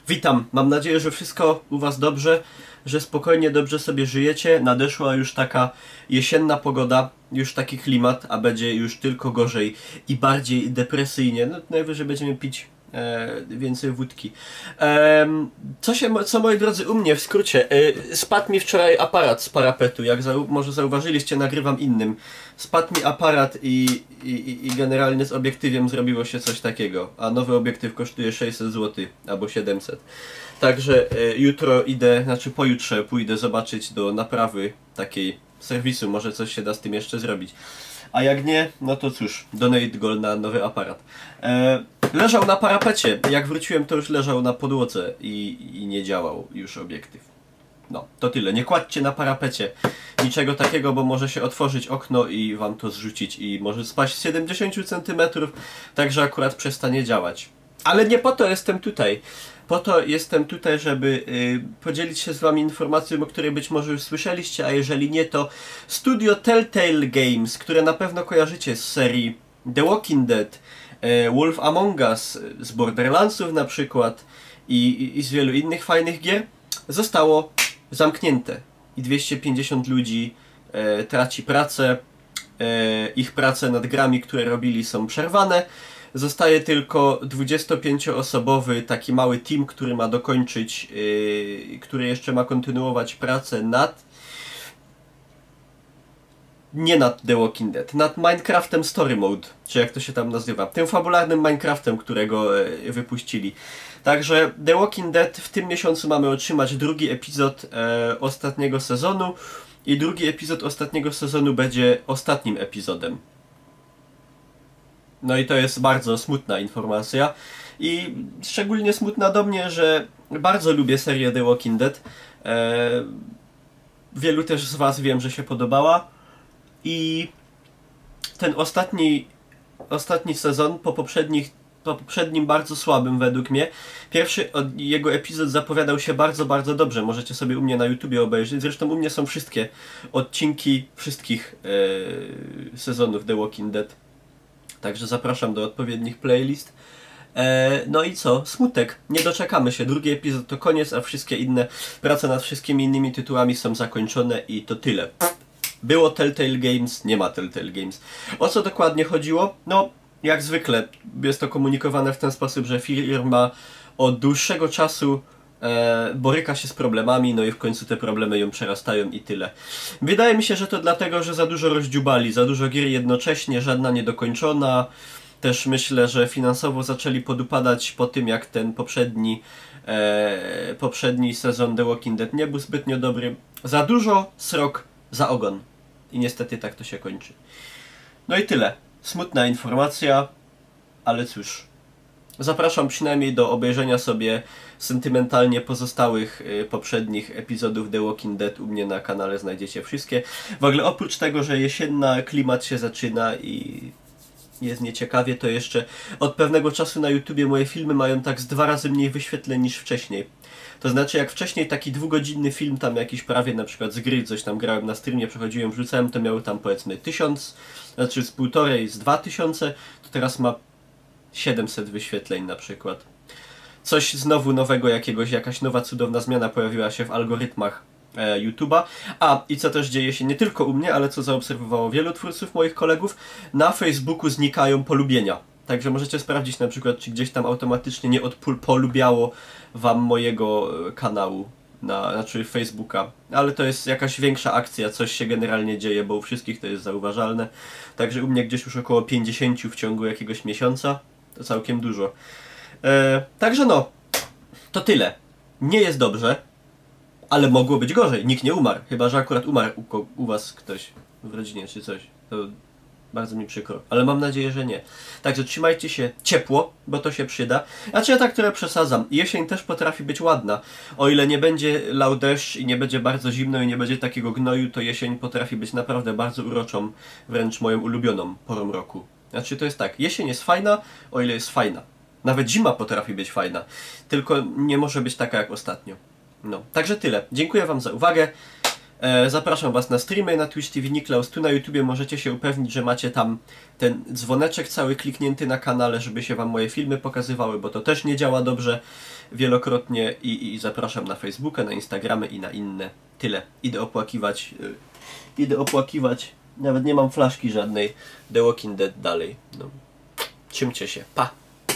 Witam, mam nadzieję, że wszystko u Was dobrze, że spokojnie, dobrze sobie żyjecie. Nadeszła już taka jesienna pogoda, już taki klimat, a będzie już tylko gorzej i bardziej depresyjnie. No, najwyżej będziemy pić więcej wódki. Co moi drodzy, u mnie w skrócie, spadł mi wczoraj aparat z parapetu, jak może zauważyliście, nagrywam innym. Spadł mi aparat i generalnie z obiektywem zrobiło się coś takiego, a nowy obiektyw kosztuje 600 zł albo 700. Także jutro idę, znaczy pojutrze pójdę zobaczyć do naprawy takiej serwisu, może coś się da z tym jeszcze zrobić. A jak nie, no to cóż, donate goal na nowy aparat. Leżał na parapecie, jak wróciłem to już leżał na podłodze i nie działał już obiektyw. No, to tyle. Nie kładźcie na parapecie niczego takiego, bo może się otworzyć okno i wam to zrzucić i może spaść z 70 cm, także akurat przestanie działać. Ale nie po to jestem tutaj. Po to jestem tutaj, żeby podzielić się z wami informacją, o której być może już słyszeliście, a jeżeli nie, to studio Telltale Games, które na pewno kojarzycie z serii The Walking Dead, Wolf Among Us, z Borderlandsów na przykład i z wielu innych fajnych gier, zostało zamknięte i 250 ludzi traci pracę, ich prace nad grami, które robili, są przerwane. Zostaje tylko 25-osobowy taki mały team, który ma dokończyć, który jeszcze ma kontynuować pracę nie nad The Walking Dead, nad Minecraftem Story Mode, czy jak to się tam nazywa, tym fabularnym Minecraftem, którego wypuścili. Także The Walking Dead w tym miesiącu mamy otrzymać drugi epizod ostatniego sezonu i drugi epizod ostatniego sezonu będzie ostatnim epizodem. No i to jest bardzo smutna informacja i szczególnie smutna do mnie, że bardzo lubię serię The Walking Dead. Wielu też z was wiem, że się podobała i ten ostatni sezon po poprzednim bardzo słabym według mnie. Pierwszy jego epizod zapowiadał się bardzo, bardzo dobrze. Możecie sobie u mnie na YouTubie obejrzeć. Zresztą u mnie są wszystkie odcinki wszystkich sezonów The Walking Dead. Także zapraszam do odpowiednich playlist. No i co? Smutek. Nie doczekamy się. Drugi epizod to koniec, a wszystkie inne prace nad wszystkimi innymi tytułami są zakończone i to tyle. Było Telltale Games, nie ma Telltale Games. O co dokładnie chodziło? No, jak zwykle jest to komunikowane w ten sposób, że firma od dłuższego czasu boryka się z problemami, no i w końcu te problemy ją przerastają i tyle. Wydaje mi się, że to dlatego, że za dużo rozdziubali, za dużo gier jednocześnie, żadna niedokończona. Też myślę, że finansowo zaczęli podupadać po tym, jak ten poprzedni sezon The Walking Dead nie był zbytnio dobry. Za dużo, srok za ogon. I niestety tak to się kończy. No i tyle. Smutna informacja, ale cóż. Zapraszam przynajmniej do obejrzenia sobie sentymentalnie pozostałych poprzednich epizodów The Walking Dead. U mnie na kanale znajdziecie wszystkie. W ogóle oprócz tego, że jesienna klimat się zaczyna i jest nieciekawie, to jeszcze od pewnego czasu na YouTubie moje filmy mają tak z 2 razy mniej wyświetleń niż wcześniej. To znaczy, jak wcześniej taki 2-godzinny film, tam jakiś prawie na przykład z gry, coś tam grałem na streamie, przechodziłem, wrzucałem, to miały tam powiedzmy 1000, znaczy z 1,5, z 2000, to teraz ma 700 wyświetleń na przykład. Coś znowu nowego jakiegoś, jakaś nowa cudowna zmiana pojawiła się w algorytmach YouTube'a. A, i co też dzieje się nie tylko u mnie, ale co zaobserwowało wielu twórców, moich kolegów, na Facebooku znikają polubienia. Także możecie sprawdzić na przykład, czy gdzieś tam automatycznie nie polubiało wam mojego kanału, znaczy Facebooka. Ale to jest jakaś większa akcja, coś się generalnie dzieje, bo u wszystkich to jest zauważalne. Także u mnie gdzieś już około 50 w ciągu jakiegoś miesiąca. To całkiem dużo. Także no, to tyle. Nie jest dobrze, ale mogło być gorzej. Nikt nie umarł, chyba że akurat umarł u was ktoś w rodzinie czy coś. To bardzo mi przykro, ale mam nadzieję, że nie. Także trzymajcie się ciepło, bo to się przyda. Znaczy ja tak trochę przesadzam. Jesień też potrafi być ładna. O ile nie będzie lał deszcz i nie będzie bardzo zimno i nie będzie takiego gnoju, to jesień potrafi być naprawdę bardzo uroczą, wręcz moją ulubioną porą roku. Znaczy to jest tak, jesień jest fajna, o ile jest fajna. Nawet zima potrafi być fajna, tylko nie może być taka jak ostatnio. No, także tyle. Dziękuję wam za uwagę. Zapraszam Was na streamy na Twitch TV Niklaus. Tu na YouTubie możecie się upewnić, że macie tam ten dzwoneczek cały kliknięty na kanale, żeby się Wam moje filmy pokazywały, bo to też nie działa dobrze wielokrotnie. I zapraszam na Facebooka, na Instagramy i na inne. Tyle. Idę opłakiwać. Nawet nie mam flaszki żadnej. The Walking Dead dalej. No. Trzymcie się. Pa!